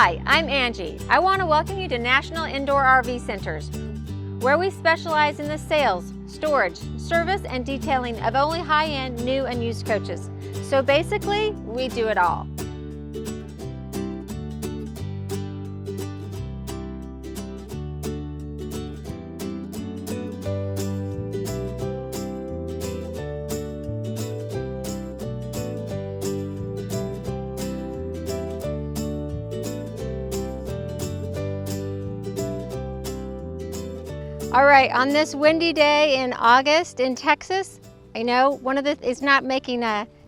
Hi, I'm Angie. I want to welcome you to National Indoor RV Centers, where we specialize in the sales, storage, service, and detailing of only high-end new and used coaches. So basically, we do it all. All right, on this windy day in August in Texas, I know one of the is not making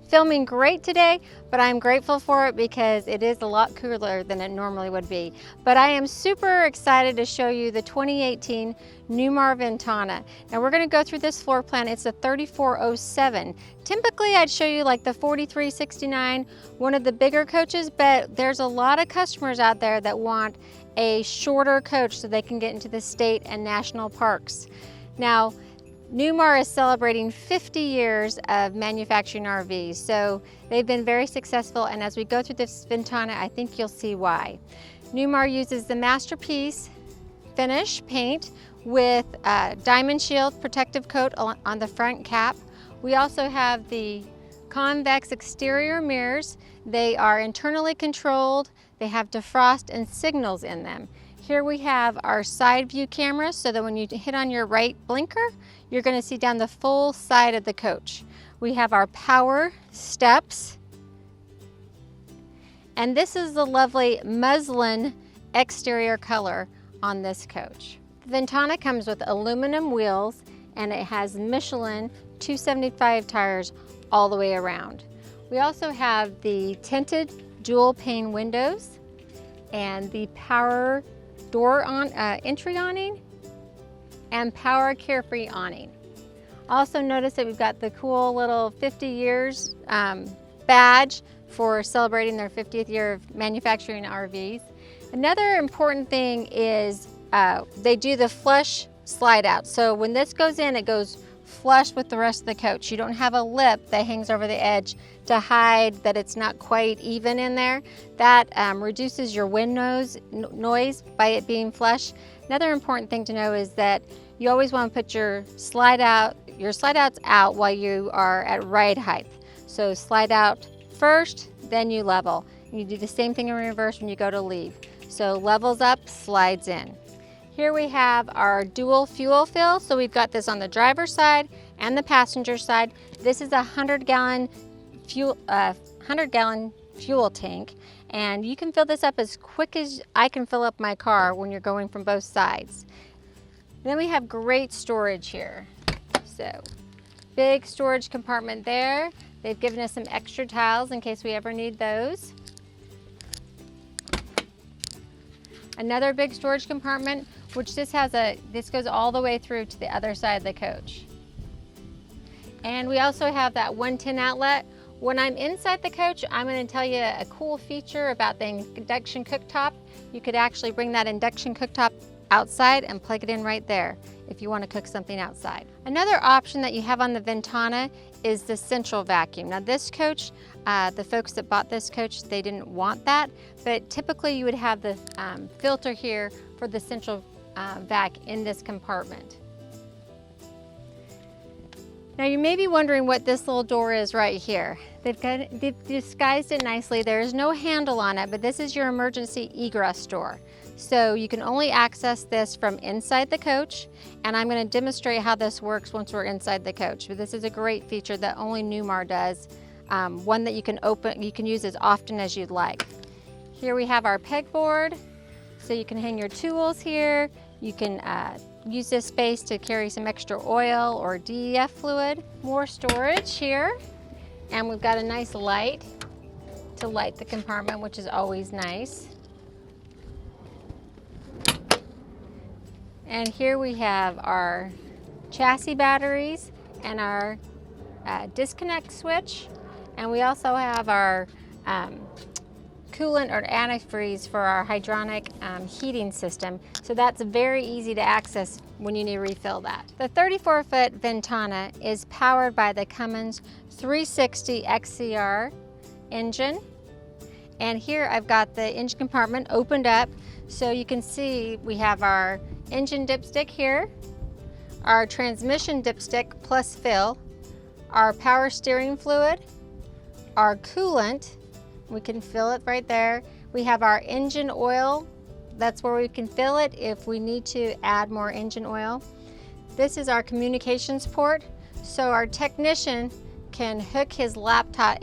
filming great today, but I'm grateful for it because it is a lot cooler than it normally would be. But I am super excited to show you the 2018 Newmar Ventana. Now we're going to go through this floor plan. It's a 3407. Typically I'd show you like the 4369, one of the bigger coaches, but there's a lot of customers out there that want a shorter coach so they can get into the state and national parks. Now, Newmar is celebrating 50 years of manufacturing RVs, so they've been very successful, and as we go through this Ventana, I think you'll see why. Newmar uses the Masterpiece finish paint with diamond shield protective coat on the front cap. We also have the convex exterior mirrors. They are internally controlled. They have defrost and signals in them. Here we have our side view cameras so that when you hit on your right blinker, you're going to see down the full side of the coach. We have our power steps. And this is the lovely muslin exterior color on this coach. The Ventana comes with aluminum wheels and it has Michelin 275 tires all the way around. We also have the tinted dual pane windows and the power door entry awning and power carefree awning. Also notice that we've got the cool little 50 years badge for celebrating their 50th year of manufacturing RVs. Another important thing is they do the flush slide out. So when this goes in, it goes flush with the rest of the coach. You don't have a lip that hangs over the edge to hide that it's not quite even in there. That reduces your wind noise by it being flush. Another important thing to know is that you always want to put your slide outs out while you are at ride height. So slide out first, then you level. You do the same thing in reverse when you go to leave. So levels up, slides in. Here we have our dual fuel fill. So we've got this on the driver's side and the passenger side. This is a 100-gallon fuel tank, and you can fill this up as quick as I can fill up my car when you're going from both sides. And then we have great storage here. So big storage compartment there. They've given us some extra tiles in case we ever need those. Another big storage compartment, which this goes all the way through to the other side of the coach. And we also have that 110 outlet. When I'm inside the coach, I'm going to tell you a cool feature about the induction cooktop. You could actually bring that induction cooktop outside and plug it in right there if you want to cook something outside. Another option that you have on the Ventana is the central vacuum. Now this coach, the folks that bought this coach, they didn't want that, but typically you would have the filter here for the central vac in this compartment. Now you may be wondering what this little door is right here. They've disguised it nicely. There is no handle on it, but this is your emergency egress door. So you can only access this from inside the coach, and I'm going to demonstrate how this works once we're inside the coach. But this is a great feature that only Newmar does, one that you can use as often as you'd like. Here we have our pegboard, so you can hang your tools here. You can use this space to carry some extra oil or DEF fluid. More storage here, and we've got a nice light to light the compartment, which is always nice. And here we have our chassis batteries and our disconnect switch. And we also have our coolant or antifreeze for our hydronic heating system. So that's very easy to access when you need to refill that. The 34-foot Ventana is powered by the Cummins 360 XCR engine. And here I've got the engine compartment opened up, so you can see we have our engine dipstick here, our transmission dipstick plus fill, our power steering fluid, our coolant, we can fill it right there. We have our engine oil, that's where we can fill it if we need to add more engine oil. This is our communications port, so our technician can hook his laptop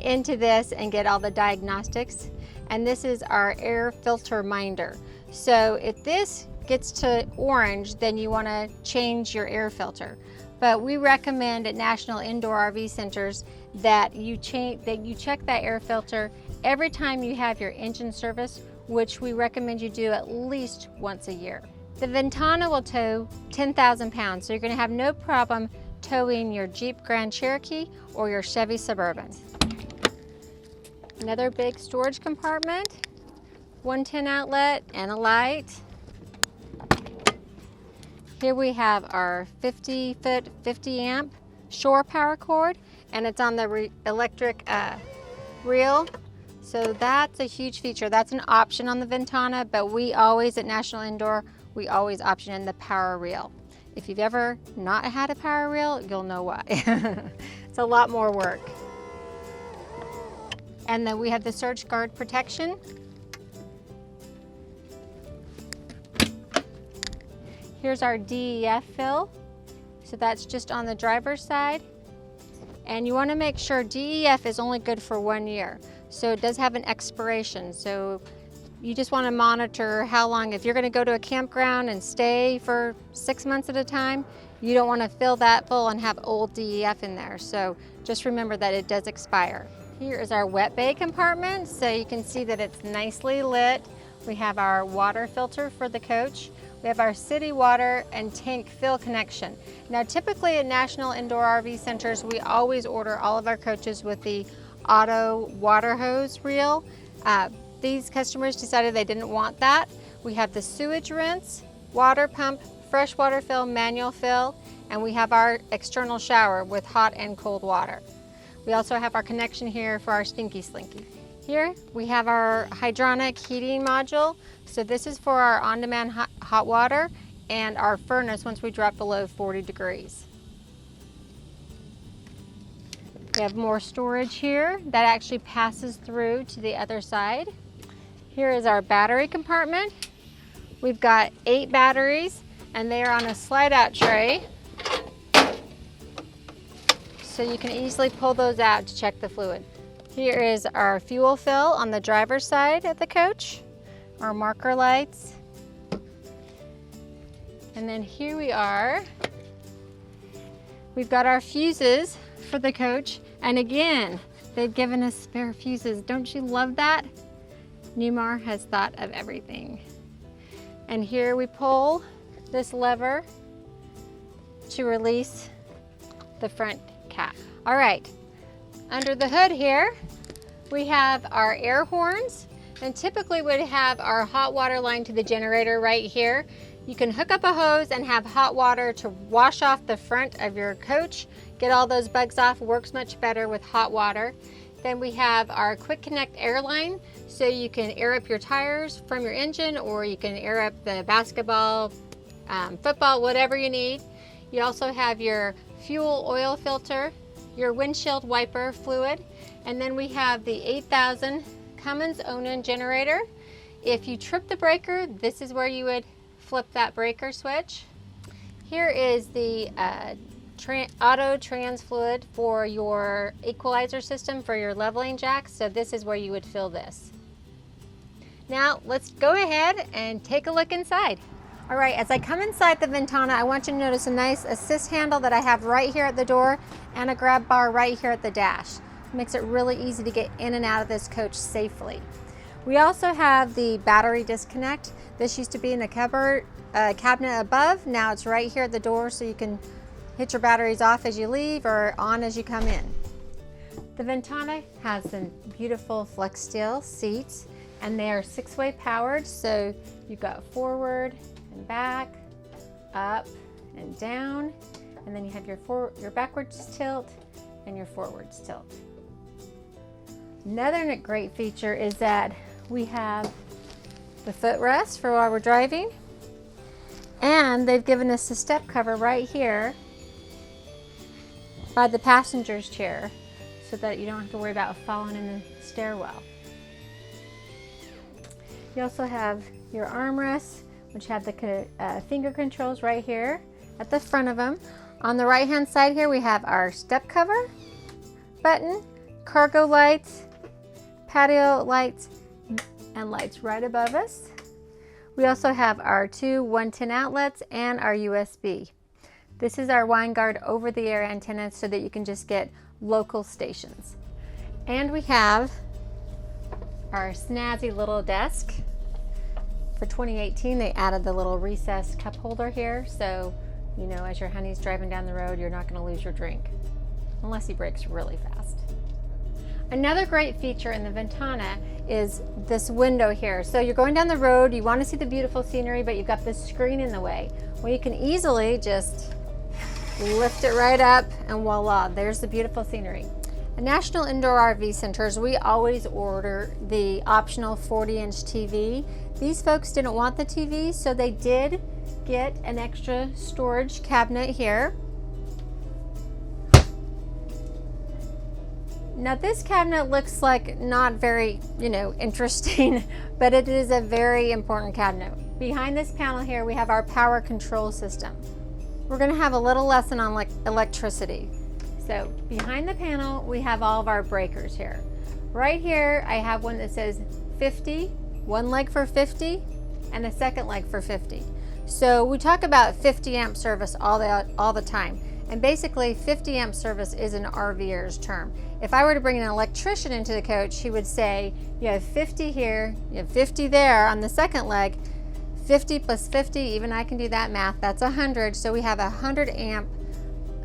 into this and get all the diagnostics. And this is our air filter minder. So if this gets to orange, then you want to change your air filter. But we recommend at National Indoor RV Centers that you check that air filter every time you have your engine service, which we recommend you do at least once a year. The Ventana will tow 10,000 pounds, so you're going to have no problem towing your Jeep Grand Cherokee or your Chevy Suburban. Another big storage compartment, 110 outlet and a light. Here we have our 50-foot, 50-amp shore power cord, and it's on the electric reel. So that's a huge feature. That's an option on the Ventana, but we always at National Indoor, we always option in the power reel. If you've ever not had a power reel, you'll know why. It's a lot more work. And then we have the surge guard protection. Here's our DEF fill. So that's just on the driver's side. And you want to make sure DEF is only good for 1 year. So it does have an expiration. So you just want to monitor how long, if you're going to go to a campground and stay for 6 months at a time, you don't want to fill that full and have old DEF in there. So just remember that it does expire. Here is our wet bay compartment. So you can see that it's nicely lit. We have our water filter for the coach. We have our city water and tank fill connection. Now typically at National Indoor RV Centers, we always order all of our coaches with the auto water hose reel. These customers decided they didn't want that. We have the sewage rinse, water pump, freshwater fill, manual fill, and we have our external shower with hot and cold water. We also have our connection here for our Stinky Slinky. Here we have our hydronic heating module. So this is for our on-demand hot water and our furnace once we drop below 40 degrees. We have more storage here that actually passes through to the other side. Here is our battery compartment. We've got 8 batteries and they are on a slide out tray. So you can easily pull those out to check the fluid. Here is our fuel fill on the driver's side of the coach, our marker lights. And then here we are. We've got our fuses for the coach. And again, they've given us spare fuses. Don't you love that? Newmar has thought of everything. And here we pull this lever to release the front cap. All right, under the hood here, we have our air horns, and typically we'd have our hot water line to the generator right here. You can hook up a hose and have hot water to wash off the front of your coach, get all those bugs off. Works much better with hot water. Then we have our quick connect air line, so you can air up your tires from your engine, or you can air up the basketball, football, whatever you need. You also have your fuel oil filter, your windshield wiper fluid, and then we have the 8000 Cummins Onan generator. If you trip the breaker, this is where you would flip that breaker switch. Here is the auto trans fluid for your equalizer system for your leveling jacks. So this is where you would fill this. Now let's go ahead and take a look inside. All right, as I come inside the Ventana, I want you to notice a nice assist handle that I have right here at the door and a grab bar right here at the dash. It makes it really easy to get in and out of this coach safely. We also have the battery disconnect. This used to be in a cabinet above. Now it's right here at the door, so you can hit your batteries off as you leave or on as you come in. The Ventana has some beautiful flex steel seats, and they are 6-way powered, so you go forward and back, up and down, and then you have your backwards tilt and your forwards tilt. Another great feature is that we have the footrest for while we're driving, and they've given us the step cover right here by the passenger's chair so that you don't have to worry about falling in the stairwell. You also have your armrests, which have the finger controls right here at the front of them. On the right hand side here we have our step cover button, cargo lights, patio lights, and lights right above us. We also have our two 110 outlets and our USB. This is our WineGuard over-the-air antenna so that you can just get local stations. And we have our snazzy little desk. For 2018, they added the little recessed cup holder here, so you know, as your honey's driving down the road, you're not going to lose your drink, unless he brakes really fast. Another great feature in the Ventana is this window here. So you're going down the road, you want to see the beautiful scenery, but you've got this screen in the way. Well, you can easily just lift it right up and voila, there's the beautiful scenery. At National Indoor RV Centers, we always order the optional 40-inch TV. These folks didn't want the TV, so they did get an extra storage cabinet here. Now this cabinet looks like not very, interesting, but it is a very important cabinet. Behind this panel here, we have our power control system. We're going to have a little lesson on electricity. So behind the panel, we have all of our breakers here. Right here, I have one that says 50, one leg for 50, and a second leg for 50. So we talk about 50 amp service all the time. And basically 50 amp service is an RVer's term. If I were to bring an electrician into the coach, he would say, you have 50 here, you have 50 there on the second leg, 50 plus 50, even I can do that math, that's 100. So we have 100 amp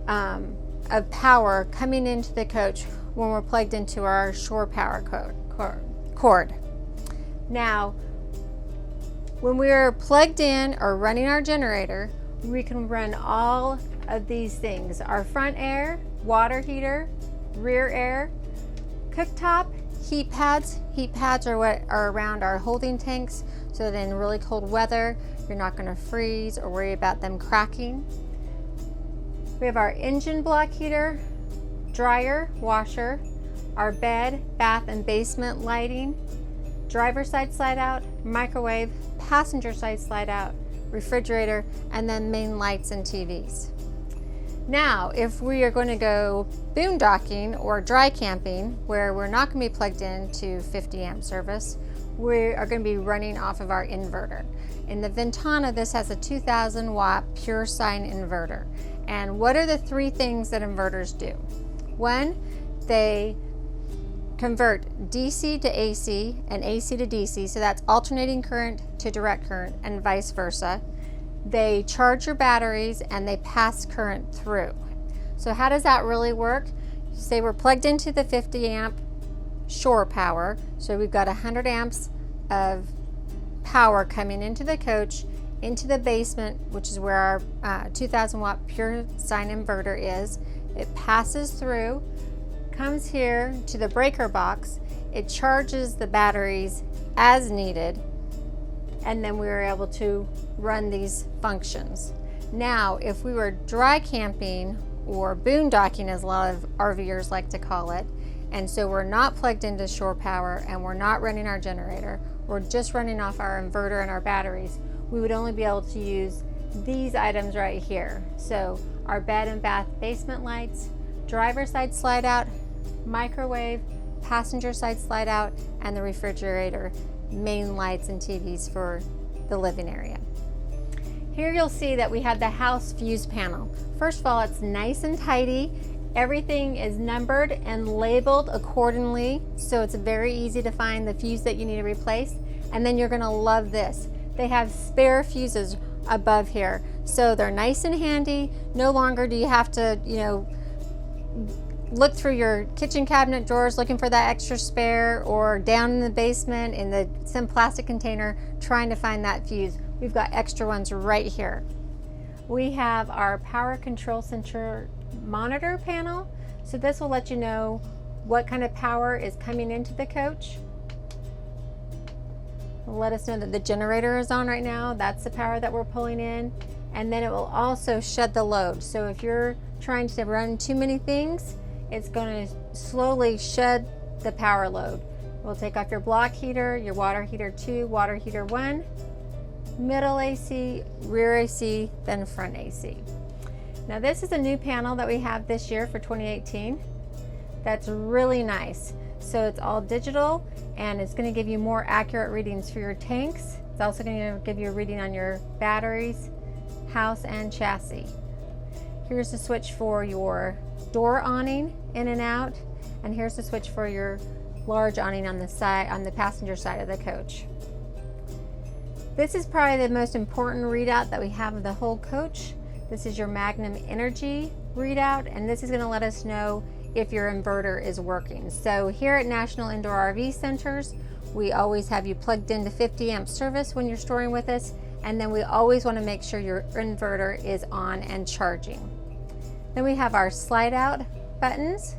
of power coming into the coach when we're plugged into our shore power cord. Now, when we're plugged in or running our generator, we can run all of these things: our front air, water heater, rear air, cooktop, heat pads. Heat pads are what are around our holding tanks, so that in really cold weather, you're not going to freeze or worry about them cracking. We have our engine block heater, dryer, washer, our bed, bath, and basement lighting, driver side slide out, microwave, passenger side slide out, refrigerator, and then main lights and TVs. Now, if we are going to go boondocking or dry camping, where we're not going to be plugged into 50 amp service, we are going to be running off of our inverter. In the Ventana, this has a 2000 watt pure sine inverter. And what are the three things that inverters do? One, they convert DC to AC and AC to DC, so that's alternating current to direct current and vice versa. They charge your batteries and they pass current through. So how does that really work? Say we're plugged into the 50 amp shore power, so we've got 100 amps of power coming into the coach, into the basement, which is where our 2000 watt pure sine inverter is. It passes through, comes here to the breaker box, it charges the batteries as needed, and then we were able to run these functions. Now, if we were dry camping or boondocking, as a lot of RVers like to call it, and so we're not plugged into shore power and we're not running our generator, we're just running off our inverter and our batteries, we would only be able to use these items right here. So our bed and bath basement lights, driver side slide out, microwave, passenger side slide out, and the refrigerator, main lights and TVs for the living area. Here you'll see that we have the house fuse panel. First of all, it's nice and tidy. Everything is numbered and labeled accordingly, so it's very easy to find the fuse that you need to replace. And then you're gonna love this. They have spare fuses above here, so they're nice and handy. No longer do you have to, look through your kitchen cabinet drawers looking for that extra spare, or down in the basement in some plastic container trying to find that fuse. We've got extra ones right here. We have our power control center monitor panel. So this will let you know what kind of power is coming into the coach. It'll let us know that the generator is on right now. That's the power that we're pulling in. And then it will also shed the load. So if you're trying to run too many things, it's going to slowly shed the power load. We'll take off your block heater, your water heater 2, water heater 1, middle AC, rear AC, then front AC. Now this is a new panel that we have this year for 2018. That's really nice. So it's all digital and it's going to give you more accurate readings for your tanks. It's also going to give you a reading on your batteries, house and chassis. Here's the switch for your door awning in and out, and here's the switch for your large awning on the side, on the passenger side of the coach. This is probably the most important readout that we have of the whole coach. This is your Magnum Energy readout, and this is going to let us know if your inverter is working. So here at National Indoor RV Centers, we always have you plugged into 50 amp service when you're storing with us, and then we always want to make sure your inverter is on and charging. Then we have our slide out buttons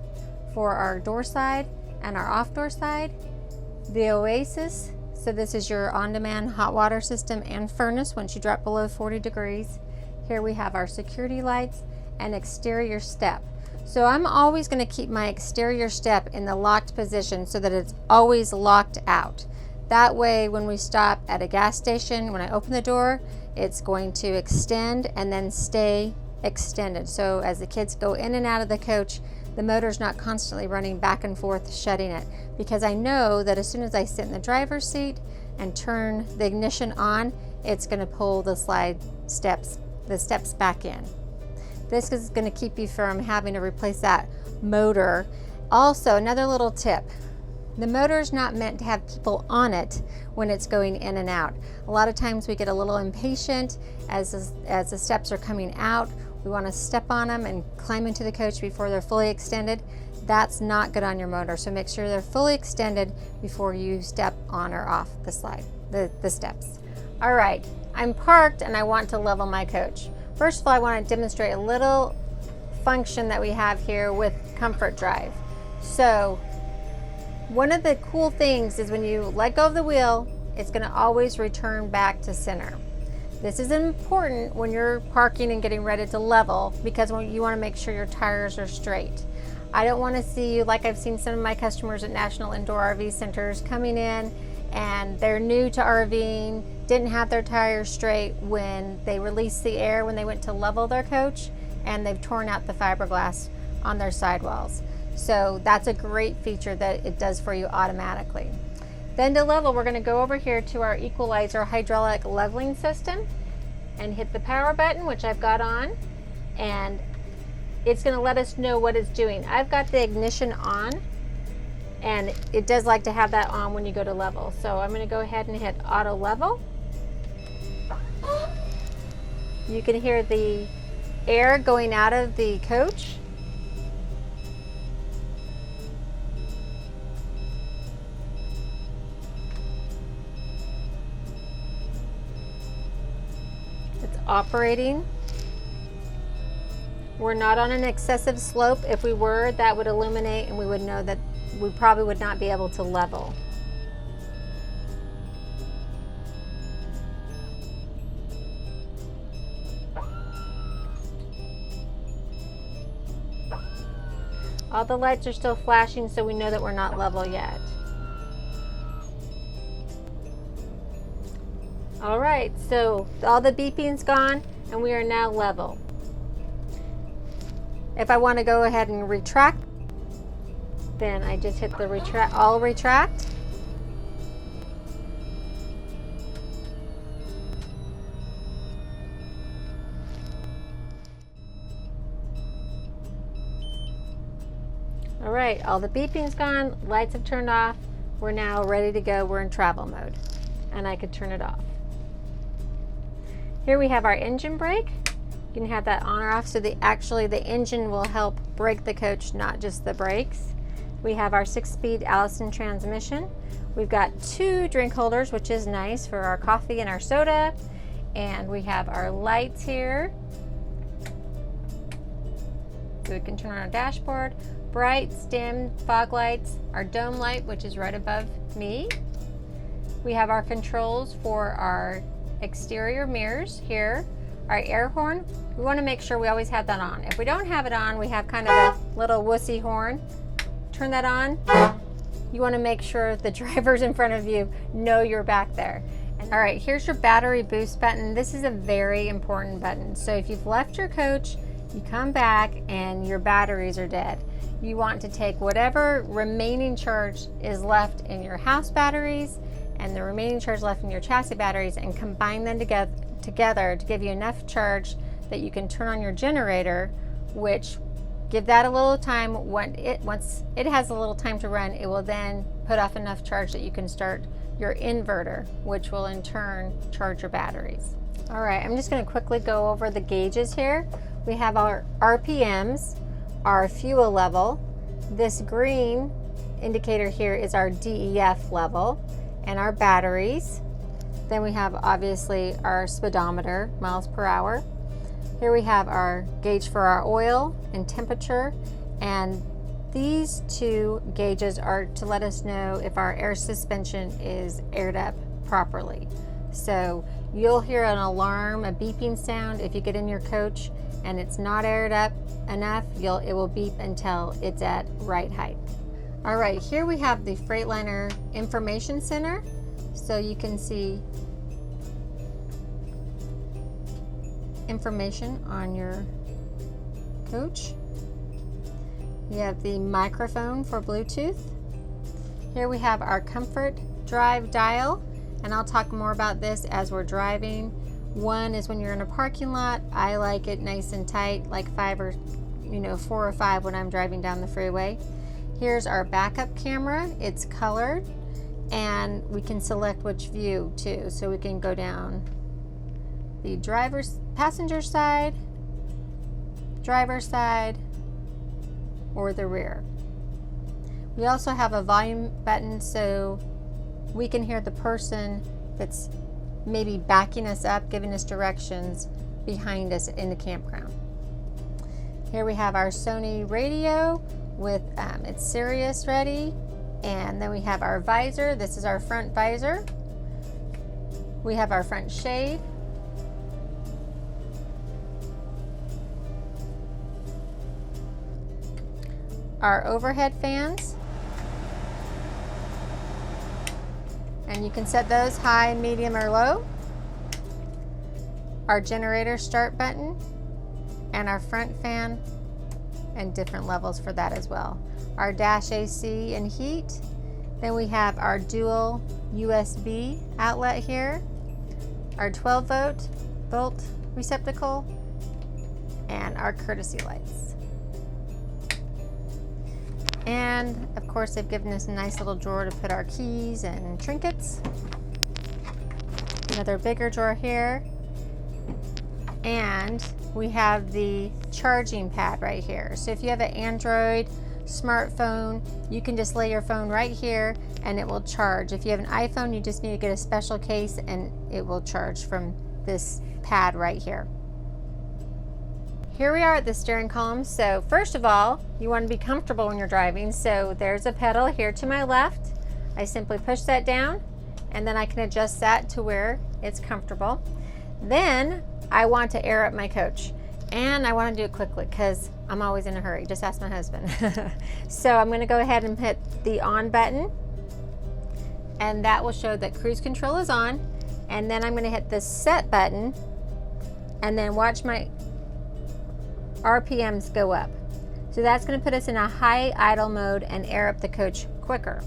for our door side and our off door side. The Oasis, so this is your on-demand hot water system and furnace once you drop below 40 degrees. Here we have our security lights and exterior step. So I'm always going to keep my exterior step in the locked position so that it's always locked out. That way when we stop at a gas station, when I open the door, it's going to extend and then stay extended. So as the kids go in and out of the coach, the motor's not constantly running back and forth shutting it, because I know that as soon as I sit in the driver's seat and turn the ignition on, it's going to pull the steps back in. This is going to keep you from having to replace that motor. Also, another little tip, the motor is not meant to have people on it when it's going in and out. A lot of times we get a little impatient as the steps are coming out. We want to step on them and climb into the coach before they're fully extended. That's not good on your motor. So make sure they're fully extended before you step on or off the steps. All right, I'm parked and I want to level my coach. First of all, I want to demonstrate a little function that we have here with Comfort Drive. So one of the cool things is when you let go of the wheel, it's going to always return back to center. This is important when you're parking and getting ready to level, because you want to make sure your tires are straight. I don't want to see you, like I've seen some of my customers at National Indoor RV Centers coming in and they're new to RVing, didn't have their tires straight when they released the air when they went to level their coach, and they've torn out the fiberglass on their sidewalls. So that's a great feature that it does for you automatically. Then to level, we're going to go over here to our equalizer hydraulic leveling system and hit the power button, which I've got on, and it's going to let us know what it's doing. I've got the ignition on, and it does like to have that on when you go to level. So I'm going to go ahead and hit auto level. You can hear the air going out of the coach. Operating. We're not on an excessive slope. If we were, that would illuminate and we would know that we probably would not be able to level. All the lights are still flashing, so we know that we're not level yet. All right, so all the beeping's gone and we are now level. If I want to go ahead and retract, then I just hit the retract. All right, all the beeping's gone, lights have turned off. We're now ready to go. We're in travel mode, and I could turn it off. Here we have our engine brake. You can have that on or off, so actually the engine will help brake the coach, not just the brakes. We have our 6-speed Allison transmission. We've got 2 drink holders, which is nice for our coffee and our soda. And we have our lights here, so we can turn on our dashboard. bright stem fog lights, our dome light, which is right above me. We have our controls for our exterior mirrors here. Our air horn, we want to make sure we always have that on. If we don't have it on, we have kind of a little wussy horn. Turn that on. You want to make sure the drivers in front of you know you're back there. All right, here's your battery boost button. This is a very important button. So if you've left your coach, you come back and your batteries are dead. You want to take whatever remaining charge is left in your house batteries and the remaining charge left in your chassis batteries and combine them together to give you enough charge that you can turn on your generator, which give that a little time. Once it has a little time to run, it will then put off enough charge that you can start your inverter, which will in turn charge your batteries. All right, I'm just going to quickly go over the gauges here. We have our RPMs, our fuel level. This green indicator here is our DEF level, and our batteries. Then we have obviously our speedometer, miles per hour. Here we have our gauge for our oil and temperature, and these two gauges are to let us know if our air suspension is aired up properly. So you'll hear an alarm, a beeping sound if you get in your coach and it's not aired up enough, it will beep until it's at right height. All right, here we have the Freightliner Information Center. So you can see information on your coach. You have the microphone for Bluetooth. Here we have our comfort drive dial, and I'll talk more about this as we're driving. One is when you're in a parking lot. I like it nice and tight, like 4 or 5 when I'm driving down the freeway. Here's our backup camera. It's colored, and we can select which view too. So we can go down the passenger side, driver's side, or the rear. We also have a volume button so we can hear the person that's maybe backing us up, giving us directions behind us in the campground. Here we have our Sony radio with its Sirius ready, and then we have our visor. This is our front visor. We have our front shade. Our overhead fans, and you can set those high, medium, or low. Our generator start button, and our front fan, and different levels for that as well. Our dash AC and heat. Then we have our dual USB outlet here, our 12-volt receptacle, and our courtesy lights. And of course, they've given us a nice little drawer to put our keys and trinkets. Another bigger drawer here. And we have the charging pad right here. So if you have an Android smartphone, you can just lay your phone right here and it will charge. If you have an iPhone, you just need to get a special case and it will charge from this pad right here. Here we are at the steering column. So first of all, you want to be comfortable when you're driving. So there's a pedal here to my left. I simply push that down and then I can adjust that to where it's comfortable. Then I want to air up my coach, and I want to do it quickly because I'm always in a hurry. Just ask my husband. So I'm going to go ahead and hit the on button, and that will show that cruise control is on. And then I'm going to hit the set button and then watch my RPMs go up. So that's going to put us in a high idle mode and air up the coach quicker.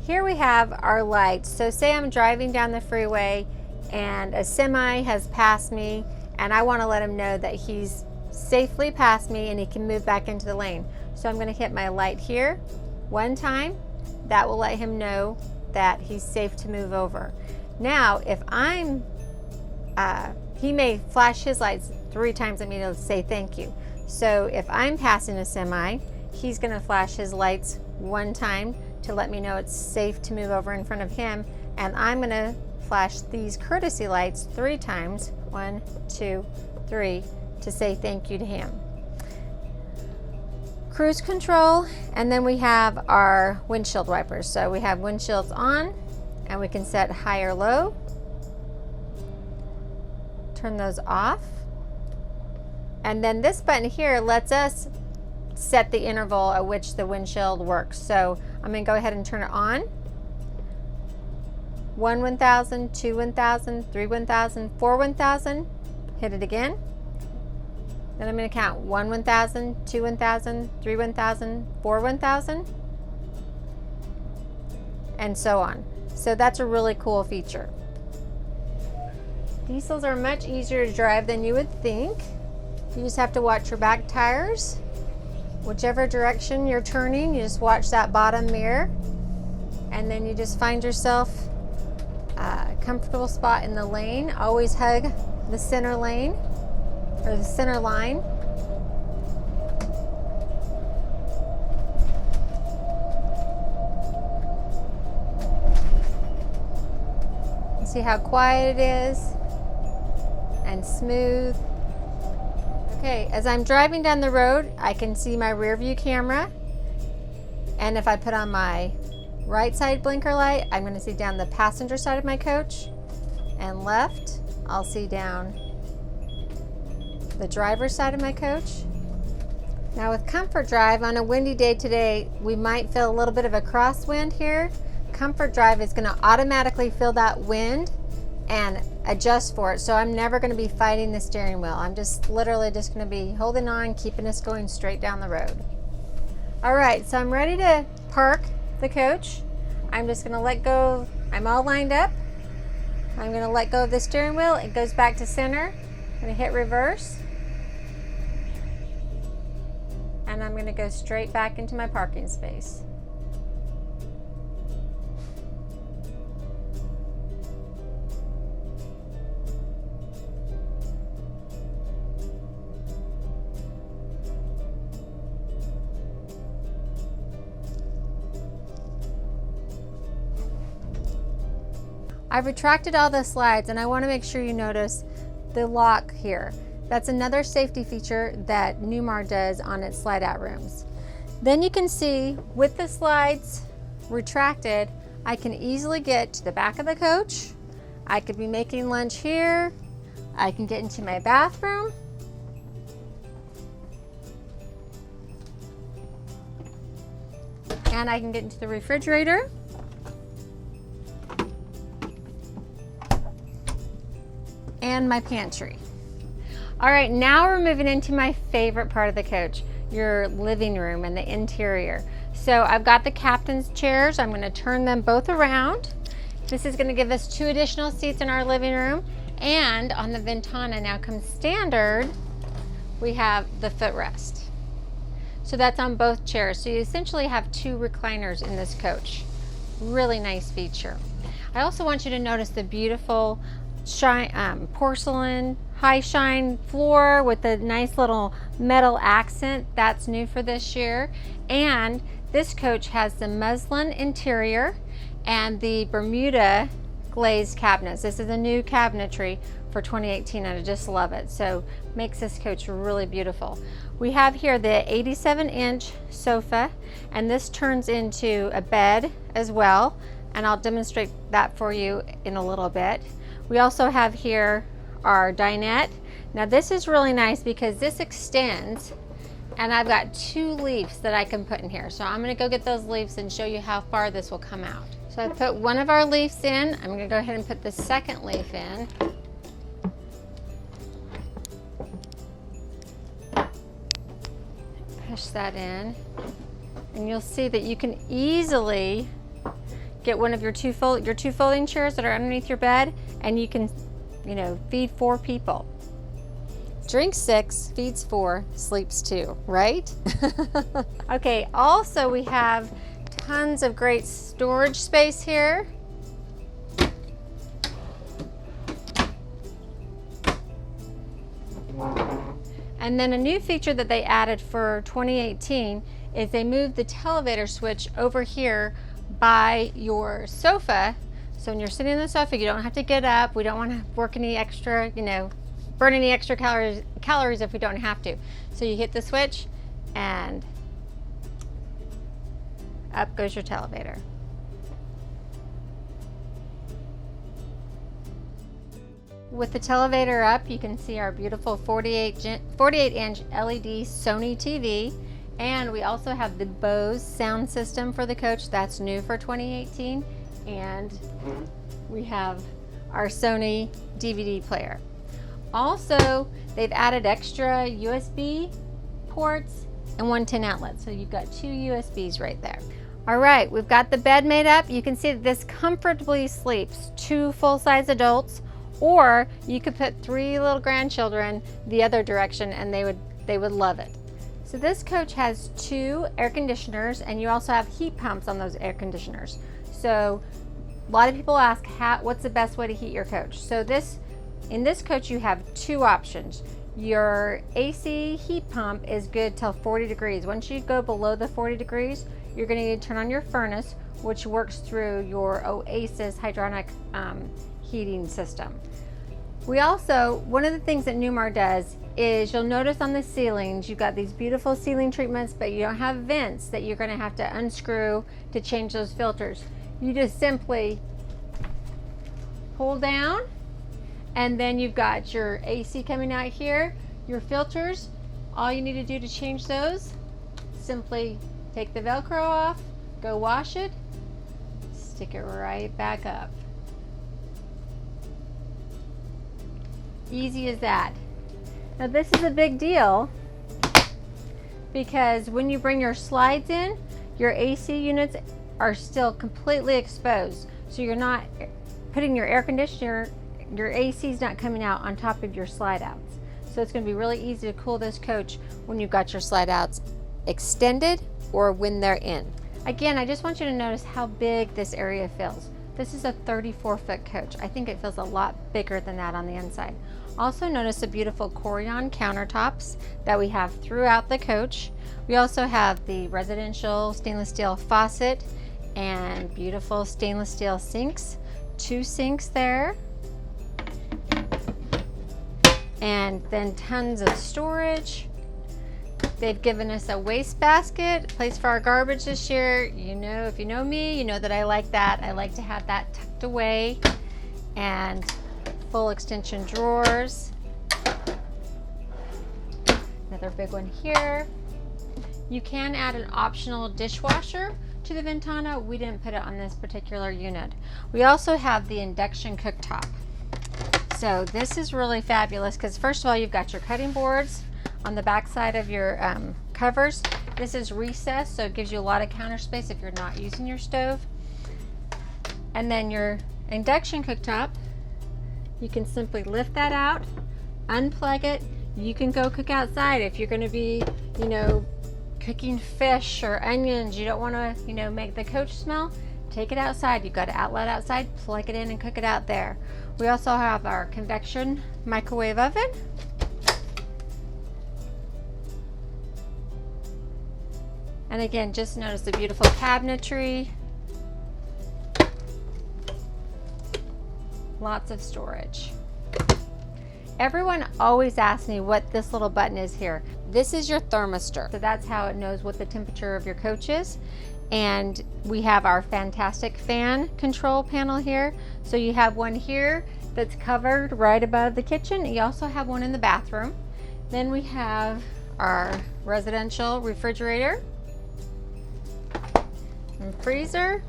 Here we have our lights. So say I'm driving down the freeway and a semi has passed me, and I want to let him know that he's safely past me and he can move back into the lane. So I'm going to hit my light here one time. That will let him know that he's safe to move over. Now, if I'm, he may flash his lights 3 times at me to say thank you. So if I'm passing a semi, he's going to flash his lights 1 time to let me know it's safe to move over in front of him, and I'm going to flash these courtesy lights 3 times, 1, 2, 3, to say thank you to him. cruise control, and then we have our windshield wipers. So we have windshields on, and we can set high or low. Turn those off. And then this button here lets us set the interval at which the windshield works. So I'm going to go ahead and turn it on. 1 1000, 2 1000, 3 1000, 4 1000. Hit it again. Then I'm going to count 1 1000, 2 1000, 3 1000, 4 1000, and so on. So that's a really cool feature. Diesels are much easier to drive than you would think. You just have to watch your back tires. Whichever direction you're turning, you just watch that bottom mirror, and then you just find yourself a comfortable spot in the lane. Always hug the center lane or the center line. See how quiet it is and smooth. Okay, as I'm driving down the road, I can see my rear view camera. And if I put on my right side blinker light, I'm going to see down the passenger side of my coach. And left, I'll see down the driver's side of my coach. Now with Comfort Drive, on a windy day today, we might feel a little bit of a crosswind here. Comfort Drive is going to automatically feel that wind and adjust for it. So I'm never going to be fighting the steering wheel. I'm just literally just going to be holding on, keeping us going straight down the road. All right, so I'm ready to park the coach. I'm just going to let go. I'm all lined up. I'm going to let go of the steering wheel. It goes back to center. I'm going to hit reverse. And I'm going to go straight back into my parking space. I've retracted all the slides, and I want to make sure you notice the lock here. That's another safety feature that Newmar does on its slide out rooms. Then you can see with the slides retracted, I can easily get to the back of the coach. I could be making lunch here. I can get into my bathroom. And I can get into the refrigerator. And my pantry. All right, now we're moving into my favorite part of the coach, your living room and the interior. So I've got the captain's chairs. I'm going to turn them both around. This is going to give us 2 additional seats in our living room. And on the Ventana now comes standard, we have the footrest. So that's on both chairs. So you essentially have 2 recliners in this coach. Really nice feature. I also want you to notice the beautiful porcelain high shine floor with a nice little metal accent. That's new for this year. And this coach has the muslin interior and the Bermuda glazed cabinets. This is a new cabinetry for 2018 and I just love it. So makes this coach really beautiful. We have here the 87-inch sofa, and this turns into a bed as well, and I'll demonstrate that for you in a little bit. We also have here our dinette. Now this is really nice because this extends, and I've got 2 leaves that I can put in here. So I'm going to go get those leaves and show you how far this will come out. So I put one of our leaves in. I'm going to go ahead and put the second leaf in. Push that in, and you'll see that you can easily get one of your two folding chairs that are underneath your bed, and you can, feed 4 people. Drinks 6, feeds 4, sleeps 2, right? Okay, also we have tons of great storage space here. And then a new feature that they added for 2018 is they moved the televator switch over here by your sofa. So when you're sitting on the sofa, you don't have to get up. We don't want to work any extra, burn any extra calories if we don't have to. So you hit the switch and up goes your televator. With the televator up, you can see our beautiful 48-inch LED Sony TV, and we also have the Bose sound system for the coach. That's new for 2018, and we have our Sony DVD player. Also, they've added extra USB ports and 110 outlets, so you've got 2 USBs right there. All right, we've got the bed made up. You can see that this comfortably sleeps 2 full-size adults, or you could put 3 little grandchildren the other direction and they would love it. So this coach has 2 air conditioners, and you also have heat pumps on those air conditioners. So a lot of people ask, what's the best way to heat your coach? So in this coach you have 2 options. Your AC heat pump is good till 40 degrees. Once you go below the 40 degrees, you're going to need to turn on your furnace, which works through your Oasis hydronic heating system. We also, one of the things that Newmar does is, you'll notice on the ceilings, you've got these beautiful ceiling treatments, but you don't have vents that you're going to have to unscrew to change those filters. You just simply pull down, and then you've got your AC coming out here, your filters. All you need to do to change those, simply take the Velcro off, go wash it, stick it right back up. Easy as that. Now this is a big deal because when you bring your slides in, your AC units are still completely exposed. So you're not putting your air conditioner, your AC is not coming out on top of your slide outs. So it's going to be really easy to cool this coach when you've got your slide outs extended or when they're in. Again, I just want you to notice how big this area feels. This is a 34-foot coach. I think it feels a lot bigger than that on the inside. Also notice the beautiful Corian countertops that we have throughout the coach. We also have the residential stainless steel faucet and beautiful stainless steel sinks. 2 sinks there. And then tons of storage. They've given us a waste basket, place for our garbage this year. You know, if you know me, you know that I like that. I like to have that tucked away. And full extension drawers. Another big one here. You can add an optional dishwasher to the Ventana. We didn't put it on this particular unit. We also have the induction cooktop. So this is really fabulous because first of all, you've got your cutting boards on the back side of your covers. This is recessed, so it gives you a lot of counter space if you're not using your stove. And then your induction cooktop, you can simply lift that out, unplug it. You can go cook outside if you're going to be, you know, cooking fish or onions. You don't want to, you know, make the coach smell. Take it outside. You've got an outlet outside, plug it in and cook it out there. We also have our convection microwave oven. And again, just notice the beautiful cabinetry. Lots of storage. Everyone always asks me what this little button is here. This is your thermistor. So that's how it knows what the temperature of your coach is. And we have our fantastic fan control panel here. So you have one here that's covered right above the kitchen. You also have one in the bathroom. Then we have our residential refrigerator and freezer.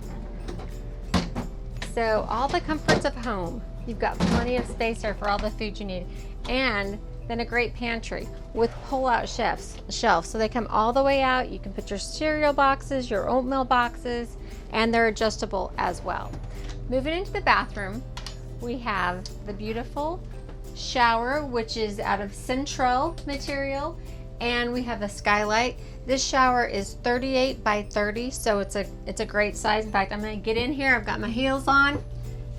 So all the comforts of home. You've got plenty of space there for all the food you need. And then a great pantry with pull-out shelves. So they come all the way out. You can put your cereal boxes, your oatmeal boxes, and they're adjustable as well. Moving into the bathroom, we have the beautiful shower, which is out of Central material, and we have a skylight. This shower is 38 by 30, so it's a great size. In fact, I'm going to get in here. I've got my heels on,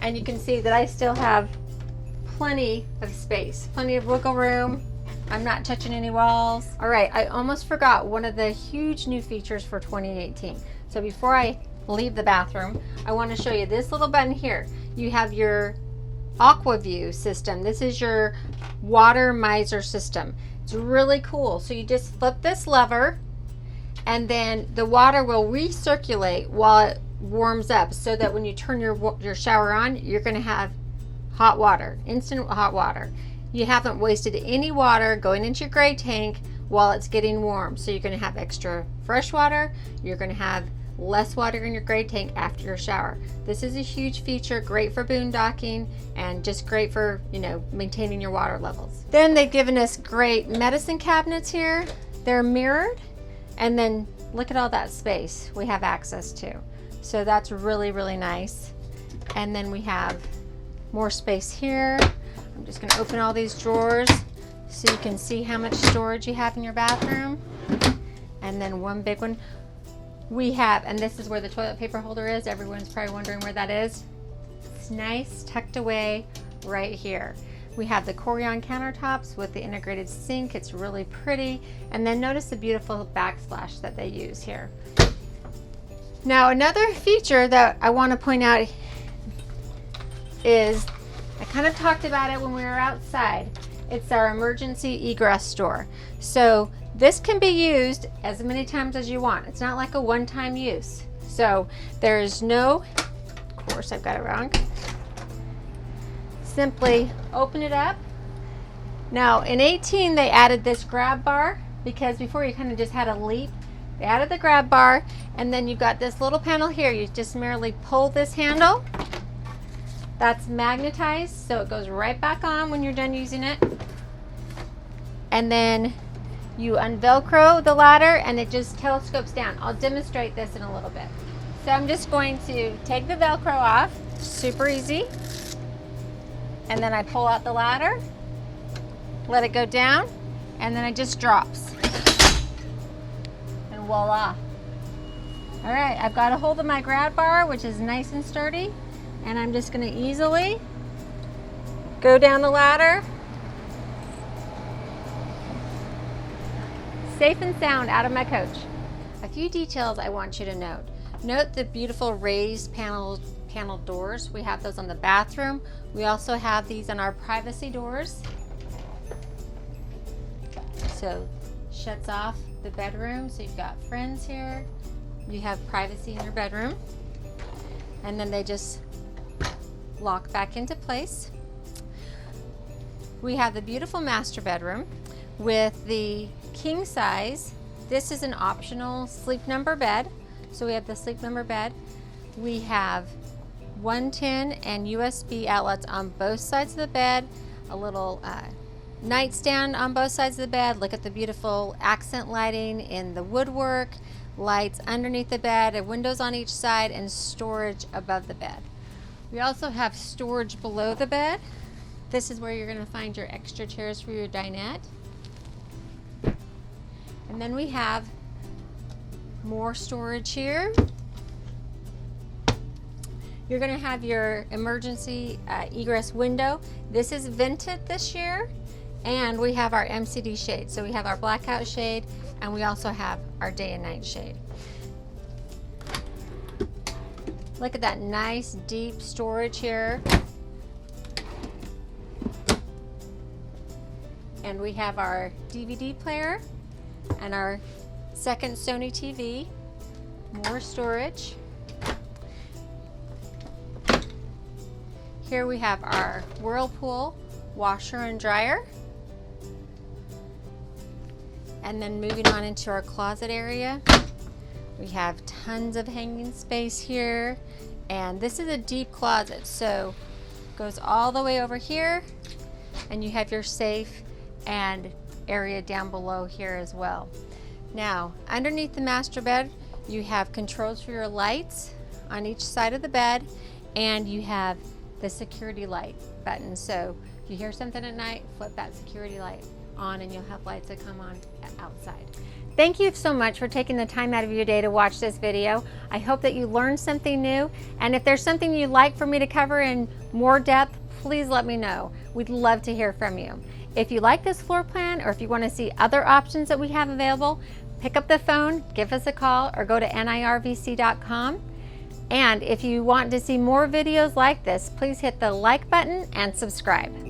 and you can see that I still have plenty of space, plenty of wiggle room. I'm not touching any walls. All right, I almost forgot one of the huge new features for 2018. So before I leave the bathroom, I want to show you this little button here. You have your AquaView system. This is your water miser system. It's really cool. So you just flip this lever and then the water will recirculate while it warms up, so that when you turn your shower on, you're going to have hot water, instant hot water. You haven't wasted any water going into your gray tank while it's getting warm. So you're going to have extra fresh water. You're going to have less water in your gray tank after your shower. This is a huge feature, great for boondocking and just great for, you know, maintaining your water levels. Then they've given us great medicine cabinets here. They're mirrored, and then look at all that space we have access to. So that's really, really nice. And then we have more space here. I'm just going to open all these drawers so you can see how much storage you have in your bathroom. And then one big one we have, and this is where the toilet paper holder is. Everyone's probably wondering where that is. It's nice, tucked away right here. We have the Corian countertops with the integrated sink. It's really pretty. And then notice the beautiful backsplash that they use here. Now, another feature that I want to point out is, I kind of talked about it when we were outside. It's our emergency egress door. So this can be used as many times as you want. It's not like a one-time use. So there's no, of course I've got it wrong. Simply open it up. Now in 18 they added this grab bar, because before you kind of just had a leap. They added the grab bar, and then you've got this little panel here. You just merely pull this handle. That's magnetized, so it goes right back on when you're done using it. And then you unvelcro the ladder and it just telescopes down. I'll demonstrate this in a little bit. So I'm just going to take the Velcro off, super easy. And then I pull out the ladder, let it go down, and then it just drops. And voila. All right, I've got a hold of my grab bar, which is nice and sturdy, and I'm just going to easily go down the ladder, safe and sound out of my coach. A few details I want you to note. Note the beautiful raised panel doors. We have those on the bathroom. We also have these on our privacy doors. So shuts off the bedroom, so you've got friends here. You have privacy in your bedroom. And then they just lock back into place. We have the beautiful master bedroom with the king size. This is an optional sleep number bed. So we have the sleep number bed. We have 110 and USB outlets on both sides of the bed. A little nightstand on both sides of the bed. Look at the beautiful accent lighting in the woodwork. Lights underneath the bed, and windows on each side, and storage above the bed. We also have storage below the bed. This is where you're going to find your extra chairs for your dinette. And then we have more storage here. You're going to have your emergency egress window. This is vented this year, and we have our MCD shade. So we have our blackout shade, and we also have our day and night shade. Look at that nice deep storage here. And we have our DVD player and our second Sony TV. More storage. Here we have our Whirlpool washer and dryer. And then moving on into our closet area, we have tons of hanging space here. And this is a deep closet, so it goes all the way over here, and you have your safe and area down below here as well. Now, underneath the master bed, you have controls for your lights on each side of the bed, and you have the security light button. So if you hear something at night, flip that security light on and you'll have lights that come on outside. Thank you so much for taking the time out of your day to watch this video. I hope that you learned something new, and if there's something you'd like for me to cover in more depth, please let me know. We'd love to hear from you. If you like this floor plan, or if you want to see other options that we have available, pick up the phone, give us a call, or go to NIRVC.com. And if you want to see more videos like this, please hit the like button and subscribe.